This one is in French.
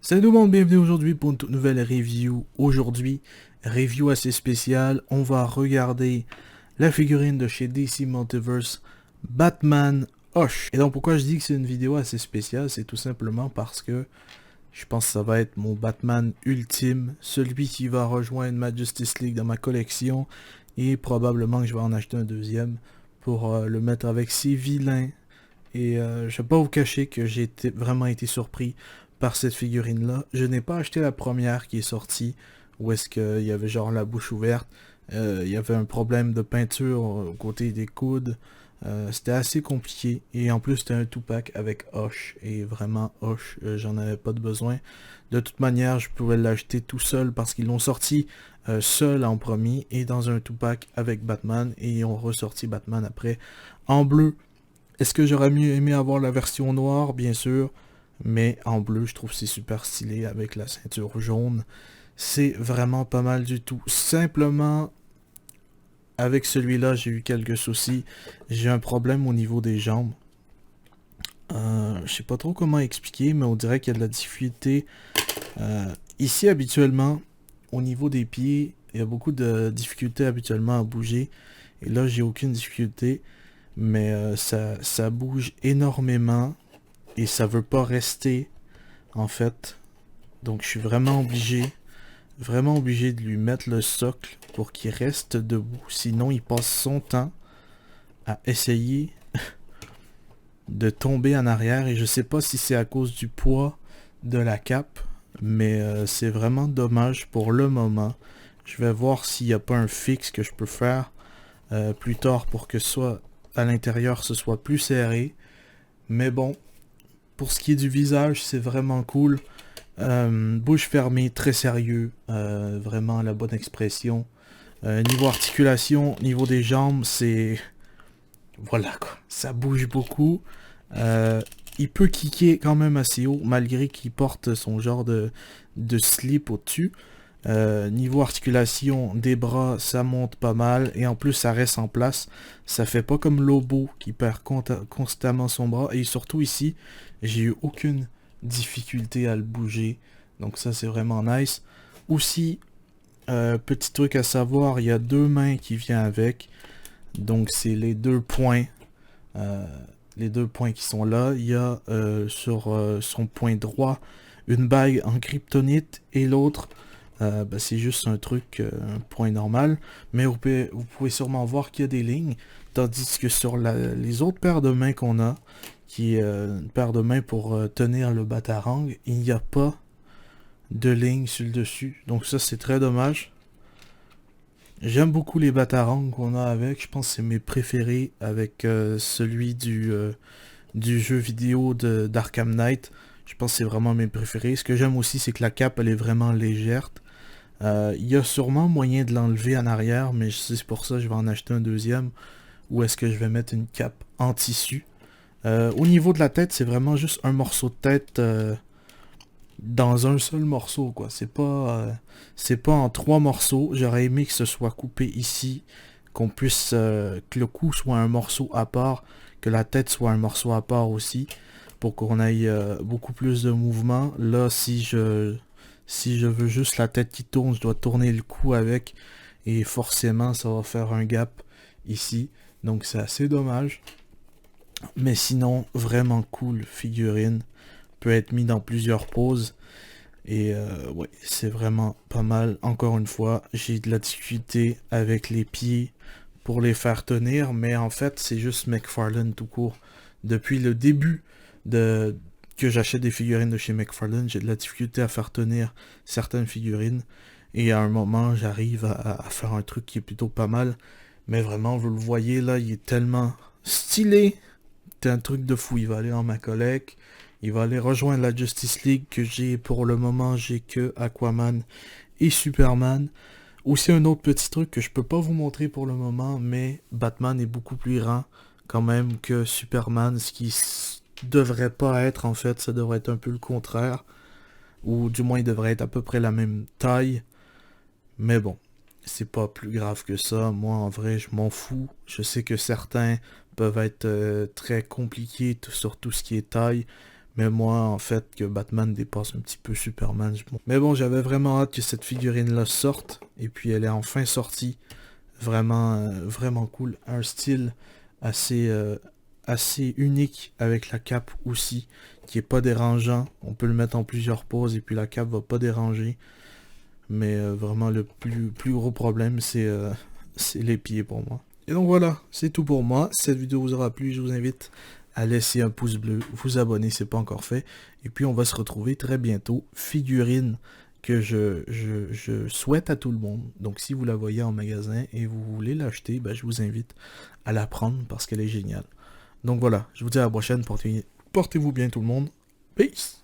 Salut tout le monde, bienvenue aujourd'hui pour une toute nouvelle review. Aujourd'hui, review assez spéciale, on va regarder la figurine de chez DC Multiverse, Batman Hush. Et donc pourquoi je dis que c'est une vidéo assez spéciale, c'est tout simplement parce que je pense que ça va être mon Batman ultime, celui qui va rejoindre ma Justice League dans ma collection, et probablement que je vais en acheter un deuxième pour le mettre avec ses vilains. Et je vais pas vous cacher que vraiment été surpris par cette figurine-là. Je n'ai pas acheté la première qui est sortie, où est-ce qu'il y avait genre la bouche ouverte. Il y avait un problème de peinture au côté des coudes. C'était assez compliqué. Et en plus, c'était un two-pack avec Hoche. Et vraiment, Hoche, j'en avais pas de besoin. De toute manière, je pouvais l'acheter tout seul parce qu'ils l'ont sorti seul en premier et dans un two-pack avec Batman. Et ils ont ressorti Batman après en bleu. Est-ce que j'aurais mieux aimé avoir la version noire, bien sûr, mais en bleu, je trouve que c'est super stylé avec la ceinture jaune. C'est vraiment pas mal du tout. Simplement, avec celui-là, j'ai eu quelques soucis. J'ai un problème au niveau des jambes. Je sais pas trop comment expliquer, mais on dirait qu'il y a de la difficulté. Ici, habituellement, au niveau des pieds, il y a beaucoup de difficultés habituellement à bouger. Et là, j'ai aucune difficulté. Mais ça bouge énormément et ça veut pas rester en fait. Donc je suis vraiment obligé de lui mettre le socle pour qu'il reste debout. Sinon il passe son temps à essayer de tomber en arrière et je sais pas si c'est à cause du poids de la cape, mais c'est vraiment dommage pour le moment. Je vais voir s'il n'y a pas un fixe que je peux faire plus tard pour que soit à l'intérieur ce soit plus serré. Mais bon, pour ce qui est du visage, c'est vraiment cool. Bouche fermée, très sérieux. Vraiment la bonne expression. Niveau articulation, niveau des jambes, c'est... Voilà quoi. Ça bouge beaucoup. Euh, il peut kicker quand même assez haut, malgré qu'il porte son genre de slip au-dessus. Niveau articulation des bras, ça monte pas mal. Et en plus, ça reste en place. Ça fait pas comme Lobo qui perd constamment son bras. Et surtout ici, j'ai eu aucune difficulté à le bouger. Donc ça, c'est vraiment nice. Aussi, petit truc à savoir, il y a deux mains qui viennent avec. Donc c'est les deux points. euh, les deux points qui sont là. Il y a sur son point droit une bague en kryptonite et l'autre c'est juste un truc, un point normal. Mais vous pouvez sûrement voir qu'il y a des lignes. Tandis que sur les autres paires de mains qu'on a, qui est une paire de mains pour tenir le batarang, il n'y a pas de ligne sur le dessus. Donc ça c'est très dommage. J'aime beaucoup les batarangs qu'on a avec. Je pense que c'est mes préférés avec celui du jeu vidéo d'Arkham Knight. Je pense que c'est vraiment mes préférés. Ce que j'aime aussi, c'est que la cape, elle est vraiment légère. Il y a sûrement moyen de l'enlever en arrière, mais c'est pour ça que je vais en acheter un deuxième. Ou est-ce que je vais mettre une cape en tissu. Au niveau de la tête, c'est vraiment juste un morceau de tête dans un seul morceau, quoi. C'est pas en trois morceaux. J'aurais aimé que ce soit coupé ici, qu'on puisse que le cou soit un morceau à part, que la tête soit un morceau à part aussi, pour qu'on ait beaucoup plus de mouvement. Là, si je veux juste la tête qui tourne, je dois tourner le cou avec, et forcément, ça va faire un gap ici. Donc c'est assez dommage. Mais sinon, vraiment cool figurine. Peut être mis dans plusieurs poses. Et ouais, c'est vraiment pas mal. Encore une fois, j'ai de la difficulté avec les pieds pour les faire tenir. Mais en fait, c'est juste McFarlane tout court. Depuis le début de que j'achète des figurines de chez McFarlane, j'ai de la difficulté à faire tenir certaines figurines. Et à un moment, j'arrive à faire un truc qui est plutôt pas mal. Mais vraiment, vous le voyez là, il est tellement stylé. C'est un truc de fou. Il va aller dans ma collecte. Il va aller rejoindre la Justice League que j'ai pour le moment. J'ai que Aquaman et Superman. Aussi un autre petit truc que je peux pas vous montrer pour le moment, mais Batman est beaucoup plus grand quand même que Superman, ce qui devrait pas être en fait. Ça devrait être un peu le contraire. Ou du moins il devrait être à peu près la même taille. Mais bon, c'est pas plus grave que ça. Moi, en vrai, je m'en fous. Je sais que certains peuvent être très compliqués sur tout ce qui est taille. Mais moi, en fait, que Batman dépasse un petit peu Superman. Mais bon, j'avais vraiment hâte que cette figurine-là sorte. Et puis, elle est enfin sortie. Vraiment, vraiment cool. Un style assez, assez unique avec la cape aussi, qui est pas dérangeant. On peut le mettre en plusieurs poses et puis la cape va pas déranger. Mais vraiment, le plus gros problème, c'est les pieds pour moi. Et donc voilà, c'est tout pour moi. Si cette vidéo vous aura plu, je vous invite à laisser un pouce bleu, vous abonner si ce n'est pas encore fait. Et puis on va se retrouver très bientôt. Figurine que je souhaite à tout le monde. Donc si vous la voyez en magasin et vous voulez l'acheter, ben, je vous invite à la prendre parce qu'elle est géniale. Donc voilà, je vous dis à la prochaine. Portez-vous bien tout le monde. Peace!